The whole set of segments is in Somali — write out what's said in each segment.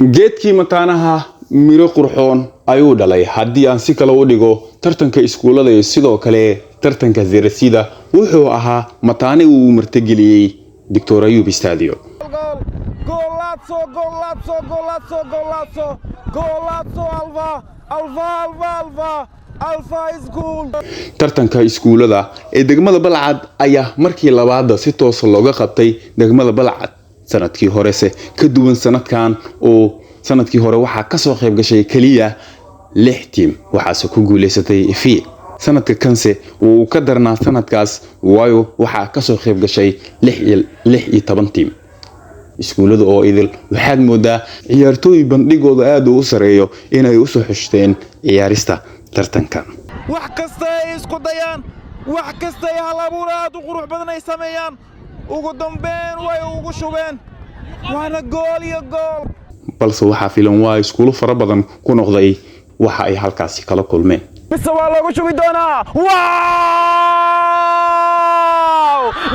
geedkii mataanaha miro qurxoon ayuu dhalay haddii aan si kale u dhigo tartanka iskuulada iyo sidoo kale tartanka zeerasida wuxuu ahaa mataane uu martigeliyay Dr. Ayub Stadio. Alpha is goal. tartanka iskuulada ee degmada Balcad ayaa markii labaad si toos looga qabtay degmada Balcad sanadkii horese ka duwan sanadkan oo sanadkii hore waxa ka soo qayb gashay kaliya 6 team waxaase ku guuleysatay FA sanadka kanse uu ka darnaa sanadkaas waayo waxa ka soo qayb gashay 16 team iskuulada oo idil waxaad moodaa ciyaartooy bandhigooda aad u sareeyo inay u soo xushteen ciyaarista tartanka wax kasta ay isku dayaan wax kasta ay hal abuuraad u qurux badan ay sameeyaan ugu dambeyn way ugu shubeen waana gool iyo gool balse waxa filan waa iskuulo fara badan ku noqday waxa ay halkaasi kala kulmeen bise waa lagu shubi doonaa wow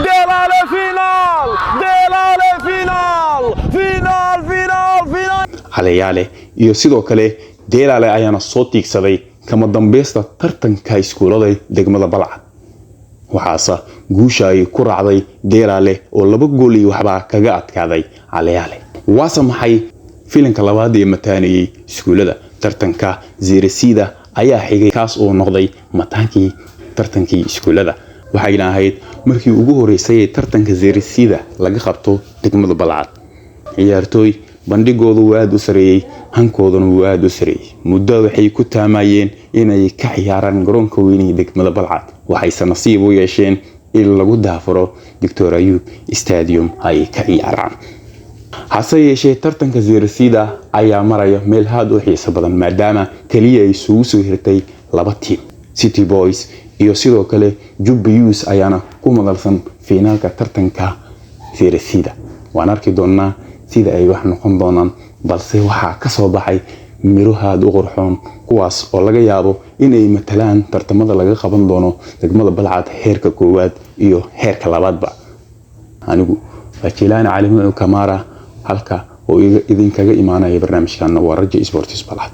Delale final haleyaale iyo sidoo kale Delale ayaana soo tiigsaday kama dambaysta tartanka iskuulada degmada Balcad waxaasa guusha ay ku raacday Delale oo 2 gool iyo waxba kaga adkaaday haleyaale waasa maxay filanka labaad ee mataaniyay iskuulada tartanka zeerasida ayaa xigay kaas oo noqday mataankii tartankii iskuulada waxayna ahayd markii ugu horeysay tartanka zeerasida laga qabto degmada Balcad ciyaartooy bandhigoodu aad u sareeyay hankooduna aad u sareeyay muddo waxay ku taamayeen inay ka ciyaaraan garoonka weyn ee degmada Balcad waxay nasiib u yeesheen in lagu daafuro Dr. Ayub Stadium ay ka ciyaaraan hase yeeshee tartanka zeerasida ayaa maraya meel aad u xiiso badan maadaama kaliya ay soo hirtay 2 team City Boys iyo sidoo kale Jubilees ayaana ku madalsan finaalka tartanka zeerasida waan arki doonaa sida ay wax noqon doonaan balse waxa ka soo baxay miro aad u qurxoon kuwaas oo laga yaabo inay matalaan tartamada laga qaban doono degmada Balcad heerka koowaad iyo heerka labaadba anigu wajilaan caalami kamara halka oo idin kaga imaanaya barnaamijkan waa Rajo Sports Balcad